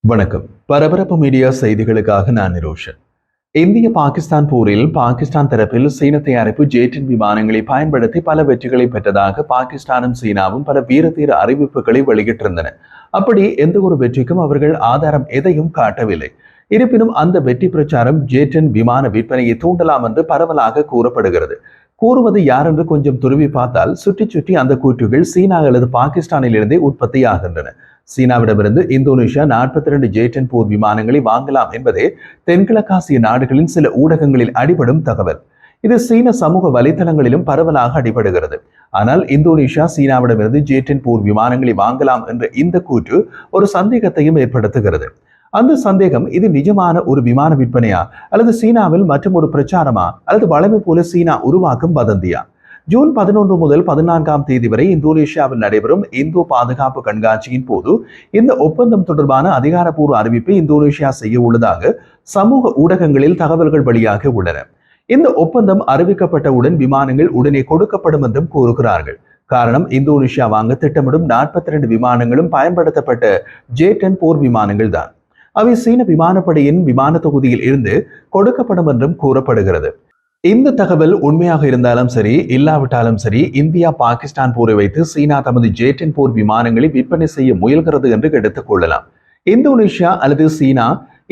வணக்கம். பரபரப்பு மீடியா செய்திகளுக்காக நான் நிரோஷன். இந்திய பாகிஸ்தான் போரில் பாகிஸ்தான் தரப்பில் சீன தயாரிப்பு ஜே-10 விமானங்களை பயன்படுத்தி பல வெற்றிகளை பெற்றதாக பாகிஸ்தானும் சீனாவும் பல வீரதீர அறிவிப்புகளை வெளியிட்டிருந்தன. அப்படி எந்த ஒரு வெற்றிக்கும் அவர்கள் ஆதாரம் எதையும் காட்டவில்லை. இருப்பினும் அந்த வெற்றி பிரச்சாரம் ஜே-10 விமான விற்பனையை தூண்டலாம் என்று பரவலாக கூறப்படுகிறது. கூறுவது யார் என்று கொஞ்சம் துருவி பார்த்தால் சுற்றி சுற்றி அந்த கூற்றுகள் சீனா அல்லது பாகிஸ்தானில் இருந்தே உற்பத்தி ஆகின்றன. சீனாவிடமிருந்து இந்தோனேஷியா 42 ஜே-10 போர் விமானங்களை வாங்கலாம் என்பதே தென்கிழக்காசிய நாடுகளின் சில ஊடகங்களில் அடிபடும் தகவல். இது சீன சமூக வலைதளங்களிலும் பரவலாக அடிபடுகிறது. ஆனால் இந்தோனேஷியா சீனாவிடமிருந்து ஜே-10 போர் விமானங்களை வாங்கலாம் என்ற இந்த கூற்று ஒரு சந்தேகத்தையும் ஏற்படுத்துகிறது. அந்த சந்தேகம், இது நிஜமான ஒரு விமான விற்பனையா அல்லது சீனாவில் மற்றும் ஒரு பிரச்சாரமா அல்லது வளமை போல சீனா உருவாக்கும் வதந்தியா? ஜூன் 11 முதல் 14ஆம் தேதி வரை இந்தோனேஷியாவில் நடைபெறும் இந்தோ பாதுகாப்பு கண்காட்சியின் போது இந்த ஒப்பந்தம் தொடர்பான அதிகாரப்பூர்வ அறிவிப்பை இந்தோனேஷியா செய்ய உள்ளதாக சமூக ஊடகங்களில் தகவல்கள் வெளியாக உள்ளன. இந்த ஒப்பந்தம் அறிவிக்கப்பட்டவுடன் விமானங்கள் உடனே கொடுக்கப்படும் என்றும் கூறுகிறார்கள். காரணம், இந்தோனேஷியா வாங்க திட்டமிடும் 42 விமானங்களும் பயன்படுத்தப்பட்ட ஜே-10 போர் விமானங்கள் தான். அவை சீன விமானப்படையின் விமான தொகுதியில் இருந்து கொடுக்கப்படும் என்றும் கூறப்படுகிறது. இந்த தகவல் உண்மையாக இருந்தாலும் சரி, இல்லாவிட்டாலும் சரி, இந்தியா பாகிஸ்தான் போரை வைத்து சீனா தமது ஜே-10 போர் விமானங்களை விற்பனை செய்ய முயல்கிறது என்று எடுத்துக் கொள்ளலாம். இந்தோனேஷியா அல்லது சீனா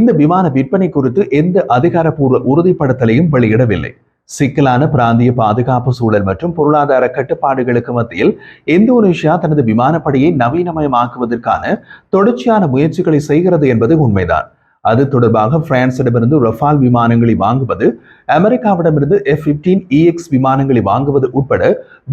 இந்த விமான விற்பனை குறித்து எந்த அதிகாரப்பூர்வ உறுதிப்படுத்தலையும் வெளியிடவில்லை. சிக்கலான பிராந்திய பாதுகாப்பு சூழல் மற்றும் பொருளாதார கட்டுப்பாடுகளுக்கு மத்தியில் இந்தோனேஷியா தனது விமானப்படையை நவீனமயமாக்குவதற்கான தொடர்ச்சியான முயற்சிகளை செய்கிறது என்பது உண்மைதான். அது தொடர்பாக பிரான்சிடமிருந்து ரஃபால் விமானங்களை வாங்குவது, அமெரிக்காவிடமிருந்து F-15EX விமானங்களை வாங்குவது உட்பட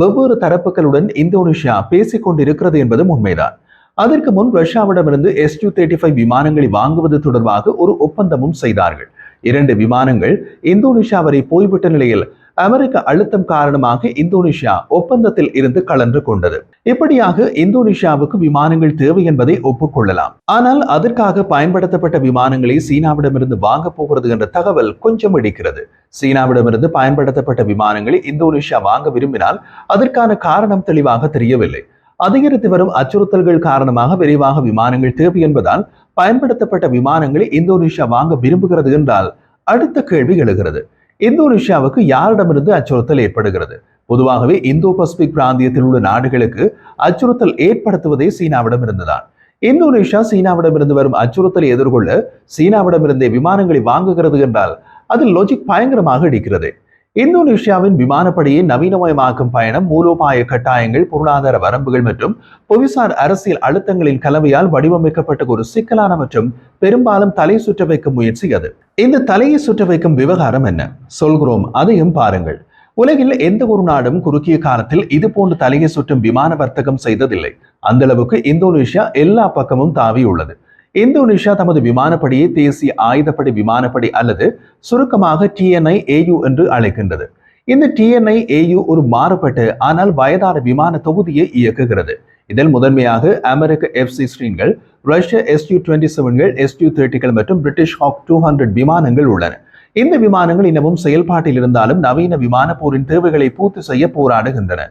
வெவ்வேறு தரப்புகளுடன் இந்தோனேஷியா பேசிக் கொண்டிருக்கிறது என்பதும் உண்மைதான். அதற்கு முன் ரஷ்யாவிடமிருந்து Su-35 விமானங்களை வாங்குவது தொடர்பாக ஒரு ஒப்பந்தமும் செய்தார்கள். 2 விமானங்கள் இந்தோனேஷியா வரை போய்விட்ட நிலையில் அமெரிக்க அழுத்தம் காரணமாக இந்தோனேஷியா ஒப்பந்தத்தில் இருந்து கலந்து கொண்டது. இப்படியாக இந்தோனேஷியாவுக்கு விமானங்கள் தேவை என்பதை ஒப்புக்கொள்ளலாம். ஆனால் அதற்காக பயன்படுத்தப்பட்ட விமானங்களை சீனாவிடமிருந்து வாங்க போகிறது என்ற தகவல் கொஞ்சம் இடிக்கிறது. சீனாவிடமிருந்து பயன்படுத்தப்பட்ட விமானங்களை இந்தோனேஷியா வாங்க விரும்பினால் அதற்கான காரணம் தெளிவாக தெரியவில்லை. அதிகரித்து வரும் அச்சுறுத்தல்கள் காரணமாக விரைவாக விமானங்கள் தேவை என்பதால் பயன்படுத்தப்பட்ட விமானங்களை இந்தோனேஷியா வாங்க விரும்புகிறது என்றால் அடுத்த கேள்வி எழுகிறது, இந்தோனேஷியாவுக்கு யாரிடமிருந்து அச்சுறுத்தல் ஏற்படுகிறது? பொதுவாகவே இந்தோ பசிபிக் பிராந்தியத்தில் உள்ள நாடுகளுக்கு அச்சுறுத்தல் ஏற்படுத்துவதே சீனாவிடம் இருந்துதான். இந்தோனேஷியா சீனாவிடமிருந்து வரும் அச்சுறுத்தலை எதிர்கொள்ள சீனாவிடமிருந்தே விமானங்களை வாங்குகிறது என்றால் அதில் லாஜிக் பயங்கரமாக இடிக்கிறது. இந்தோனேஷியாவின் விமானப்படையை நவீனமயமாக்கும் பயணம் மூலோபாய கட்டாயங்கள், பொருளாதார வரம்புகள் மற்றும் புவிசார் அரசியல் அழுத்தங்களின் கலவையால் வடிவமைக்கப்பட்ட ஒரு சிக்கலான மற்றும் பெரும்பாலும் தலை சுற்ற வைக்கும் முயற்சி அது. இந்த தலையை சுற்ற வைக்கும் விவகாரம் என்ன சொல்கிறோம், அதையும் பாருங்கள். உலகில் எந்த ஒரு நாடும் குறுகிய காலத்தில் இது போன்ற தலையை சுற்றும் விமான வர்த்தகம் செய்ததில்லை. அந்த அளவுக்கு இந்தோனேஷியா எல்லா பக்கமும் தாவி உள்ளது. இந்தோனேஷியா தமது விமானப்படையை தேசிய ஆயுதப்படை விமானப்படை அல்லது சுருக்கமாக TNI-AU என்று அழைக்கின்றது. இந்த TNI-AU ஒரு மாறுபட்ட ஆனால் வயதான விமான தொகுதியை இயக்குகிறது. இதில் முதன்மையாக அமெரிக்க F-16கள், ரஷ்ய Su-27கள், Su-30கள் மற்றும் பிரிட்டிஷ் ஹாக் 200 விமானங்கள் உள்ளன. இந்த விமானங்கள் இன்னமும் செயல்பாட்டில் இருந்தாலும் நவீன விமான போரின் தேவைகளை பூர்த்தி செய்ய போராடுகின்றன.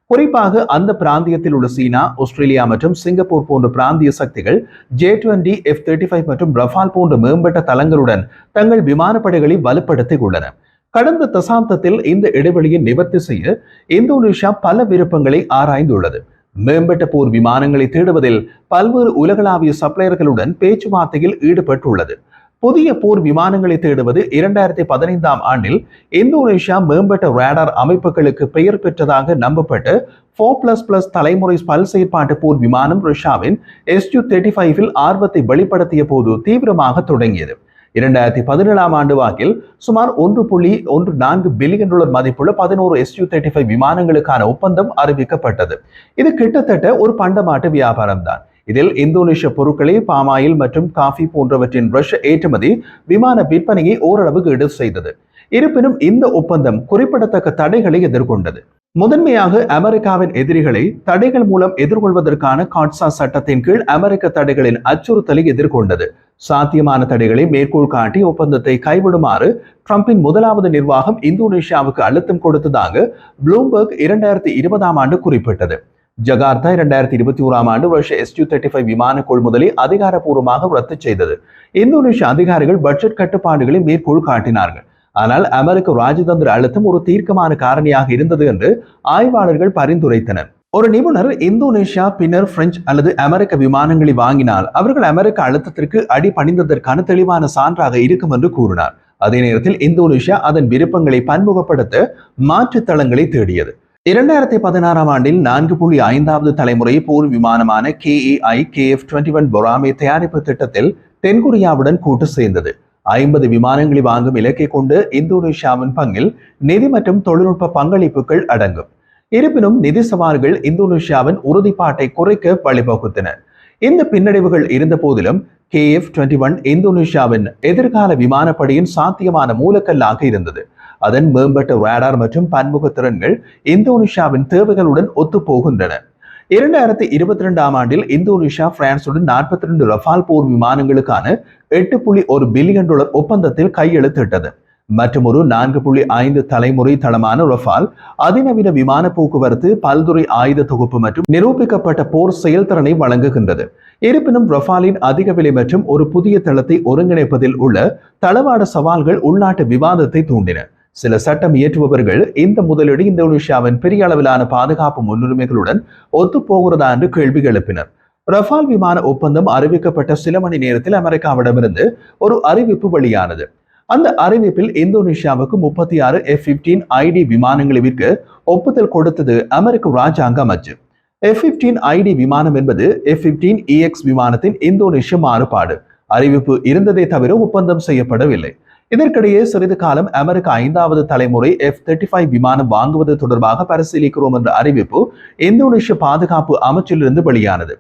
குறிப்பாக அந்த பிராந்தியத்தில் உள்ள சீனா, ஆஸ்திரேலியா மற்றும் சிங்கப்பூர் போன்ற பிராந்திய சக்திகள் ஜே-20, F-35 மற்றும் ரஃபால் போன்ற மேம்பட்ட தளங்களுடன் தங்கள் விமானப்படைகளை வலுப்படுத்திக் உள்ளன. கடந்த தசாப்தத்தில் இந்த இடைவெளியை நிவர்த்தி செய்ய இந்தோனேஷியா பல விருப்பங்களை ஆராய்ந்துள்ளது. மேம்பட்ட போர் விமானங்களை தேடுவதில் பல்வேறு உலகளாவிய சப்ளையர்களுடன் பேச்சுவார்த்தையில் ஈடுபட்டுள்ளது. புதிய போர் விமானங்களை தேடுவது 2015ஆம் ஆண்டில் இந்தோனேஷியா மேம்பட்ட ரேடார் அமைப்புகளுக்கு பெயர் பெற்றதாக நம்பப்பட்ட 4++ தலைமுறை பல் செயற்பாட்டு போர் விமானம் ரஷ்யாவின் Su-35இல் ஆர்வத்தை வெளிப்படுத்திய போது தீவிரமாக தொடங்கியது. 2017ஆம் ஆண்டு வாக்கில் சுமார் $1.14 பில்லியன் மதிப்புள்ள 11 Su-35 விமானங்களுக்கான ஒப்பந்தம் அறிவிக்கப்பட்டது. இது கிட்டத்தட்ட ஒரு பண்டமாட்டு வியாபாரம் தான். இதில் இந்தோனேஷிய பொருட்களை பாமாயில் மற்றும் காஃபி போன்றவற்றின் ரஷ்ய ஏற்றுமதி விமான விற்பனையை ஓரளவு ஈடு செய்தது. இருப்பினும் இந்த ஒப்பந்தம் குறிப்பிடத்தக்க தடைகளை எதிர்கொண்டது. முதன்மையாக அமெரிக்காவின் எதிரிகளை தடைகள் மூலம் எதிர்கொள்வதற்கான காட்சா சட்டத்தின் கீழ் அமெரிக்க தடைகளின் அச்சுறுத்தலை எதிர்கொண்டது. சாத்தியமான தடைகளை மேற்கோள் காட்டி ஒப்பந்தத்தை கைவிடுமாறு ட்ரம்பின் முதலாவது நிர்வாகம் இந்தோனேஷியாவுக்கு அழுத்தம் கொடுத்ததாக ப்ளூம்பர்க் 2020ஆம் ஆண்டு குறிப்பிட்டது. ஜகார்த்தா 2021ஆம் ஆண்டு ரஷ்ய Su-35 விமான கொள்முதலை அதிகாரப்பூர்வமாக ரத்து செய்தது. இந்தோனேஷிய அதிகாரிகள் பட்ஜெட் கட்டுப்பாடுகளை மேற்கோள் காட்டினார்கள். ஆனால் அமெரிக்க ராஜதந்திர அழுத்தம் ஒரு தீர்க்கமான காரணியாக இருந்தது என்று ஆய்வாளர்கள் பரிந்துரைத்தனர். ஒரு நிபுணர் இந்தோனேஷியா பின்னர் பிரெஞ்சு அல்லது அமெரிக்க விமானங்களை வாங்கினால் அவர்கள் அமெரிக்க அழுத்தத்திற்கு அடிபணிந்ததற்கான தெளிவான சான்றாக இருக்கும் என்று கூறினார். அதே நேரத்தில் இந்தோனேஷியா அதன் விருப்பங்களை பன்முகப்படுத்த மாற்று தளங்களை தேடியது. 2016ஆம் ஆண்டில் 4.5வது தலைமுறை போர் விமானமான KAI KF-21 பொராமே தயாரிப்பு திட்டத்தில் தென்கொரியாவுடன் கூட்டு சேர்ந்தது. 50 விமானங்களை வாங்கும் இலக்கை கொண்டு இந்தோனேஷியாவின் பங்கில் நிதி மற்றும் தொழில்நுட்ப பங்களிப்புகள் அடங்கும். இருப்பினும் நிதி சவால்கள் இந்தோனேஷியாவின் உறுதிப்பாட்டை குறைக்க வழிவகுத்தன. இந்த பின்னடைவுகள் இருந்த போதிலும் KF-21 இந்தோனேஷியாவின் எதிர்கால விமானப்படையின் சாத்தியமான மூலக்கல்லாக இருந்தது. அதன் மேம்பட்ட ரேடார் மற்றும் பன்முக திறன்கள் இந்தோனேஷியாவின் தேவைகளுடன் ஒத்துப்போகின்றன. 2022ஆம் ஆண்டில் இந்தோனேஷியா பிரான்சுடன் 42 ரஃபால் போர் விமானங்களுக்கான $8.1 பில்லியன் ஒப்பந்தத்தில் கையெழுத்திட்டது. மற்றும் ஒரு 4.5 தலைமுறை தளமான ரஃபால் அதிநவீன விமான போக்குவரத்து, பல்துறை ஆயுத தொகுப்பு மற்றும் நிரூபிக்கப்பட்ட போர் செயல்திறனை வழங்குகின்றது. இருப்பினும் ரஃபாலின் அதிக விலை மற்றும் ஒரு புதிய தளத்தை ஒருங்கிணைப்பதில் உள்ள தளவாட சவால்கள் உள்நாட்டு விவாதத்தை தூண்டின. சில சட்டம் இயற்றுபவர்கள் இந்த முதலீடு இந்தோனேஷியாவின் பெரிய அளவிலான பாதுகாப்பு முன்னுரிமைகளுடன் ஒத்துப்போகிறதா என்று கேள்வி எழுப்பினர். ரஃபால் விமான ஒப்பந்தம் அறிவிக்கப்பட்ட சில மணி நேரத்தில் அமெரிக்காவிடமிருந்து ஒரு அறிவிப்பு வெளியானது. அந்த அறிவிப்பில் இந்தோனேஷியாவுக்கு 36 F-15ID விமானங்களை விற்க ஒப்புதல் கொடுத்தது அமெரிக்க ராஜாங்க அமைச்சு. F-15ID விமானம் என்பது F-15EX விமானத்தின் இந்தோனேஷிய மாறுபாடு. அறிவிப்பு இருந்ததை தவிர ஒப்பந்தம் செய்யப்படவில்லை. இதற்கிடையே சிறிது காலம் அமெரிக்க 5வது தலைமுறை F-35 விமானம் வாங்குவது தொடர்பாக பரிசீலிக்கிறோம் என்ற அறிவிப்பு இந்தோனேஷிய பாதுகாப்பு அமைச்சிலிருந்து வெளியானது.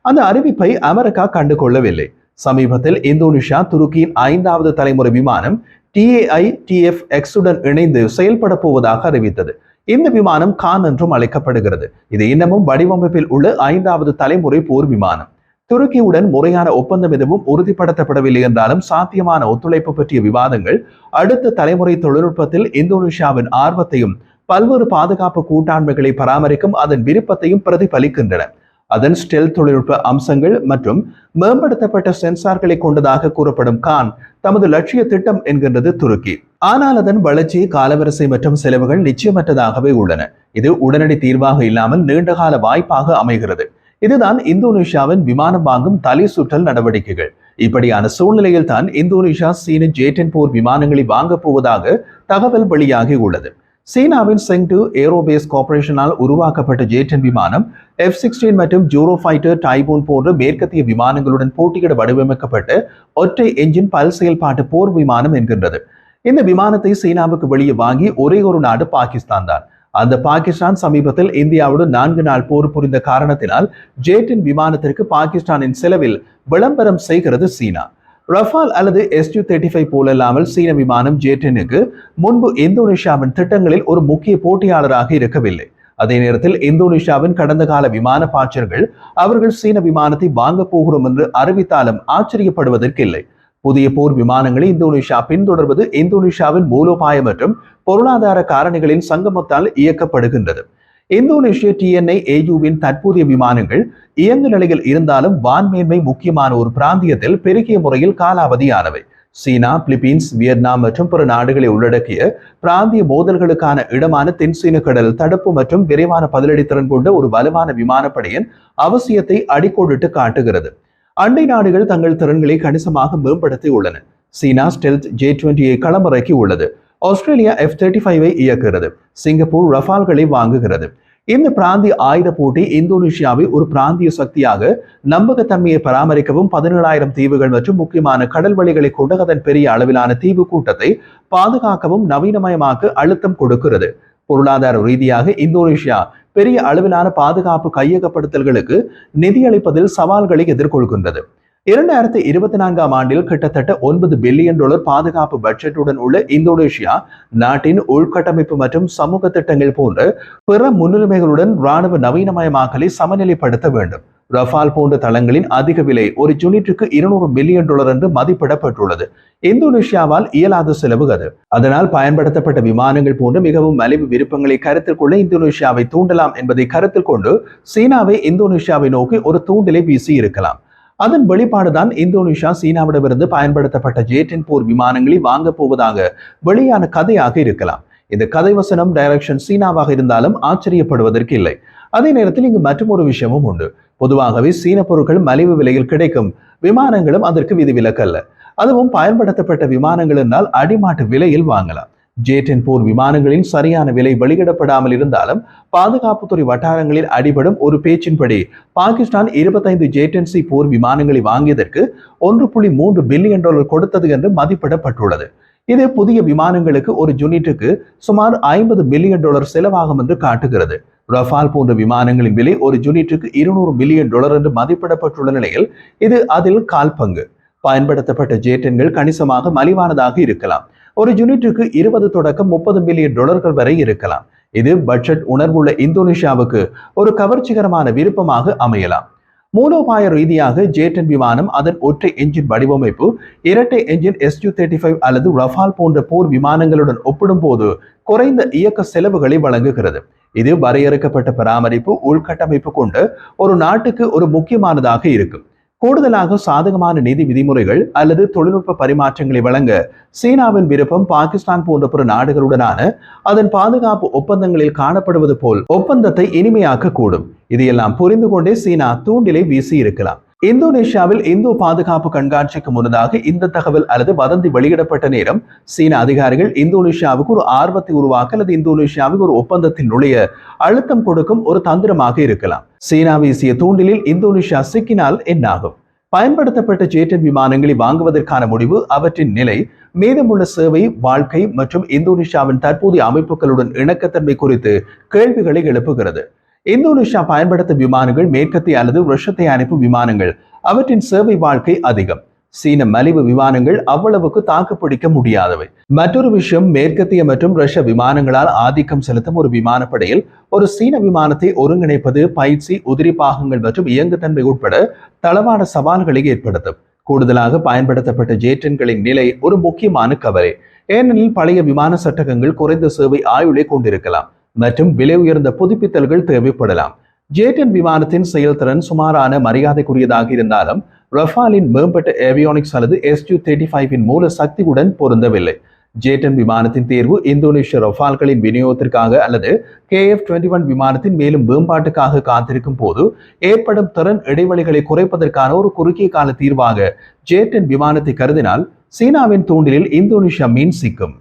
அந்த அறிவிப்பை அமெரிக்கா கண்டுகொள்ளவில்லை. சமீபத்தில் இந்தோனேஷியா துருக்கியின் 5வது தலைமுறை விமானம் TAI TF-X-உடன் இணைந்து செயல்பட போவதாக அறிவித்தது. இந்த விமானம் கான் என்றும் அழைக்கப்படுகிறது. இது இன்னமும் வடிவமைப்பில் உள்ள 5வது தலைமுறை போர் விமானம். துருக்கியுடன் முறையான ஒப்பந்தம் எதுவும் உறுதிப்படுத்தப்படவில்லை என்றாலும் சாத்தியமான ஒத்துழைப்பு பற்றிய விவாதங்கள் அடுத்த தலைமுறை தொழில்நுட்பத்தில் இந்தோனேஷியாவின் ஆர்வத்தையும் பல்வேறு பாதுகாப்பு கூட்டாண்மைகளை பராமரிக்கும் அதன் விருப்பத்தையும் பிரதிபலிக்கின்றன. அதன் ஸ்டெல் தொழில்நுட்ப அம்சங்கள் மற்றும் மேம்படுத்தப்பட்ட சென்சார்களை கொண்டதாக கூறப்படும் கான் தமது லட்சிய திட்டம் என்கின்றது துருக்கி. ஆனால் அதன் வளர்ச்சி, காலவரிசை மற்றும் செலவுகள் நிச்சயமற்றதாகவே உள்ளன. இது உடனடி தீர்வாக இல்லாமல் நீண்டகால வாய்ப்பாக அமைகிறது. இதுதான் இந்தோனேஷியாவின் விமானம் வாங்கும் தலை சுற்றல் நடவடிக்கைகள். இப்படியான சூழ்நிலையில் தான் இந்தோனேஷியா சீன J-10 போர் விமானங்களை வாங்கப் போவதாக தகவல் வெளியாகி உள்ளது. சீனாவின் செங்டு ஏரோபேஸ் கார்ப்பரேஷனால் உருவாக்கப்பட்ட J-10 விமானம் F-16 மற்றும் ஜூரோஃபைட்டர், டைபூன் போன்ற மேற்கத்திய விமானங்களுடன் போட்டியிட வடிவமைக்கப்பட்ட ஒற்றை என்ஜின் பல் செயல்பாட்டு போர் விமானம் என்கின்றது. இந்த விமானத்தை சீனாவுக்கு வெளியே வாங்கி ஒரே ஒரு நாடு பாகிஸ்தான் தான். அந்த பாகிஸ்தான் சமீபத்தில் இந்தியாவுடன் 4 நாள் போர் புரிந்த காரணத்தினால் J-10 விமானத்திற்கு பாகிஸ்தானின் செலவில் விளம்பரம் செய்கிறது சீனா. ரஃபால் அல்லது Su-35 போலல்லாமல் சீன விமானம் J-10க்கு முன்பு இந்தோனேஷியாவின் திட்டங்களில் ஒரு முக்கிய போட்டியாளராக இருக்கவில்லை. அதே நேரத்தில் இந்தோனேஷியாவின் கடந்த கால விமான பாய்ச்சல்கள் அவர்கள் சீன விமானத்தை வாங்க போகிறோம் என்று அறிவித்தாலும் ஆச்சரியப்படுவதற்கில்லை. புதிய போர் விமானங்களை இந்தோனேஷியா பின்தொடர்வது இந்தோனேஷியாவின் மூலோபாய மற்றும் பொருளாதார காரணிகளின் சங்கமத்தால் இயக்கப்படுகின்றது. இந்தோனேஷிய TNI AU-வின் தற்போதைய விமானங்கள் இயங்கு நிலையில் இருந்தாலும் வான்மேன்மை முக்கியமான ஒரு பிராந்தியத்தில் பெருகிய முறையில் காலாவதியானவை. சீனா, பிலிப்பீன்ஸ், வியட்நாம் மற்றும் பிற நாடுகளை உள்ளடக்கிய பிராந்திய மோதல்களுக்கான இடமான தென்சீன கடல் தடுப்பு மற்றும் விரைவான பதிலடி திறன் கொண்ட ஒரு வலுவான விமானப்படையின் அவசியத்தை அடிக்கோடிட்டு காட்டுகிறது. அண்டை நாடுகள் தங்கள் திறன்களை கணிசமாக மேம்படுத்தி உள்ளன. சீனா ஸ்டெல்த் J-20 களமிறக்கி உள்ளது. ஆஸ்திரேலியா F-35 இயக்குகிறது. சிங்கப்பூர் ரஃபால்களை வாங்குகிறது. இந்த பிராந்திய ஆயுத போட்டி இந்தோனேஷியாவை ஒரு பிராந்திய சக்தியாக நம்பகத்தன்மையை பராமரிக்கவும் 17,000 தீவுகள் மற்றும் முக்கியமான கடல் வழிகளை கொண்ட அதன் பெரிய அளவிலான தீவு கூட்டத்தை பாதுகாக்கவும் நவீனமயமாக்க அழுத்தம் கொடுக்கிறது. பொருளாதார ரீதியாக இந்தோனேஷியா பெரிய அளவிலான பாதுகாப்பு கையகப்படுத்தல்களுக்கு நிதியளிப்பதில் சவால்களை எதிர்கொள்கின்றது. 2024ஆம் ஆண்டில் கிட்டத்தட்ட $9 பில்லியன் பாதுகாப்பு பட்ஜெட்டுடன் உள்ள இந்தோனேஷியா நாட்டின் உள்கட்டமைப்பு மற்றும் சமூக திட்டங்கள் போன்ற பிற முன்னுரிமைகளுடன் இராணுவ நவீனமயமாக்கலை சமநிலைப்படுத்த வேண்டும். ரஃபால் போன்ற தளங்களின் அதிக விலை ஒரு யூனிட்டுக்கு $200 மில்லியன் என்று மதிப்பிடப்பட்டுள்ளது. இந்தோனேஷியாவால் இயலாத செலவு அது. அதனால் பயன்படுத்தப்பட்ட விமானங்கள் போன்ற மிகவும் மலிவு விருப்பங்களை கருத்தில் கொள்ள இந்தோனேஷியாவை தூண்டலாம் என்பதை கருத்தில் கொண்டு சீனாவை இந்தோனேஷியாவை நோக்கி ஒரு தூண்டிலை வீசி இருக்கலாம். அதன் வெளிப்பாடுதான் இந்தோனேஷியா சீனாவிடமிருந்து பயன்படுத்தப்பட்ட ஜே-10 போர் விமானங்களை வாங்கப் போவதாக வெளியான கதையாக இருக்கலாம். இந்த கதை வசனம் டைரக்ஷன் சீனாவாக இருந்தாலும் ஆச்சரியப்படுவதற்கு இல்லை. அதே நேரத்தில் இங்கு மற்றொரு விஷயமும் உண்டு. பொதுவாகவே சீன பொருட்கள் மலிவு விலையில் கிடைக்கும், விமானங்களும் அதற்கு விதிவிலக்கல்ல. அதுவும் பயன்படுத்தப்பட்ட விமானங்கள் என்றால் அடிமாட்டு விலையில் வாங்கலாம். ஜே-10 போர் விமானங்களின் சரியான விலை வெளியிடப்படாமல் இருந்தாலும் பாதுகாப்புத்துறை வட்டாரங்களில் அடிபடும் ஒரு பேச்சின்படி பாகிஸ்தான் 25 ஜே-10C போர் விமானங்களை வாங்கியதற்கு $1.3 பில்லியன் கொடுத்தது என்று மதிப்பிடப்பட்டுள்ளது. இது புதிய விமானங்களுக்கு ஒரு யூனிட்டுக்கு சுமார் $50 மில்லியன் செலவாகும் என்று காட்டுகிறது. ரஃபால் போன்ற விமானங்களின் விலை ஒரு யூனிட்டுக்கு $200 மில்லியன் என்று மதிப்பிடப்பட்டுள்ள நிலையில் இது அதில் கால் பங்கு. பயன்படுத்தப்பட்ட ஜே-10கள் கணிசமாக மலிவானதாக இருக்கலாம். ஒரு யூனிட்டுக்கு 20 தொடக்கம் $30 மில்லியன் வரை இருக்கலாம். இது பட்ஜெட் உணர்வுள்ள இந்தோனேஷியாவுக்கு ஒரு கவர்ச்சிகரமான விருப்பமாக அமையலாம். மூலோபாய ரீதியாக ஜே-10 விமானம் அதன் ஒற்றை என்ஜின் வடிவமைப்பு, இரட்டை என்ஜின் Su-35 அல்லது ரஃபால் போன்ற போர் விமானங்களுடன் ஒப்பிடும் போது குறைந்த இயக்க செலவுகளை வழங்குகிறது. இது வரையறுக்கப்பட்ட பராமரிப்பு உள்கட்டமைப்பு கொண்ட ஒரு நாட்டுக்கு ஒரு முக்கியமானதாக இருக்கும். கூடுதலாக சாதகமான நிதி விதிமுறைகள் அல்லது தொழில்நுட்ப பரிமாற்றங்களை வழங்க சீனாவின் விருப்பம் பாகிஸ்தான் போன்ற பிற நாடுகளுடனான அதன் பாதுகாப்பு ஒப்பந்தங்களில் காணப்படுவது போல் ஒப்பந்தத்தை இனிமையாக்க கூடும். இதையெல்லாம் புரிந்து கொண்டே சீனா தூண்டிலை வீசி இருக்கலாம். இந்தோனேஷியாவில் இந்தோ பாதுகாப்பு கண்காட்சிக்கு முன்னதாக இந்த தகவல் அல்லது வதந்தி வெளியிடப்பட்ட நேரம் சீன அதிகாரிகள் இந்தோனேஷியாவுக்கு ஒரு ஆர்வத்தை உருவாக்க அல்லது இந்தோனேஷியாவுக்கு ஒரு ஒப்பந்தத்தில் நுழைய அழுத்தம் கொடுக்கும் ஒரு தந்திரமாக இருக்கலாம். சீனா வீசிய தூண்டிலில் இந்தோனேஷியா சிக்கினால் என்னாகும்? பயன்படுத்தப்பட்ட ஜே-10 விமானங்களை வாங்குவதற்கான முடிவு, அவற்றின் நிலை, மீதமுள்ள சேவை, வாழ்க்கை மற்றும் இந்தோனேஷியாவின் தற்போதைய அமைப்புகளுடன் இணக்கத்தன்மை குறித்து கேள்விகளை எழுப்புகிறது. இந்தோனேஷியா பயன்படுத்த விமானங்கள் மேற்கத்திய அல்லது ரஷ்யத்தை அனுப்பும் விமானங்கள், அவற்றின் சேவை வாழ்க்கை அதிகம். சீன மலிவு விமானங்கள் அவ்வளவுக்கு தாக்குப்பிடிக்க முடியாதவை. மற்றொரு விஷயம், மேற்கத்திய மற்றும் ரஷ்ய விமானங்களால் ஆதிக்கம் செலுத்தும் ஒரு விமானப்படையில் ஒரு சீன விமானத்தை ஒருங்கிணைப்பது பயிற்சி, உதிரி பாகங்கள் மற்றும் இயங்குதன்மை உட்பட தளவாட சவால்களை ஏற்படுத்தும். கூடுதலாக பயன்படுத்தப்பட்ட ஜே-10களின் நிலை ஒரு முக்கியமான கவலை. ஏனெனில் பழைய விமான சட்டகங்கள் குறைந்த சேவை ஆயுளை கொண்டிருக்கலாம் மற்றும் விலை உயர்ந்த புதுப்பித்தல்கள் தேவைப்படலாம். ஜே-10 விமானத்தின் செயல்திறன் சுமாரான மரியாதைக்குரியதாக இருந்தாலும் ரஃபாலின் மேம்பட்ட ஏவியானிக்ஸ் அல்லது Su-35 மூல சக்தியுடன் பொருந்தவில்லை. ஜே-10 விமானத்தின் தேர்வு இந்தோனேஷிய ரஃபால்களின் விநியோகத்திற்காக அல்லது KF-21 விமானத்தின் மேலும் மேம்பாட்டுக்காக காத்திருக்கும் போது ஏற்படும் திறன் இடைவெளிகளை குறைப்பதற்கான ஒரு குறுகிய கால தீர்வாக ஜே-10 விமானத்தை கருதினால் சீனாவின் தூண்டிலில் இந்தோனேஷியா மீன் சிக்கும்.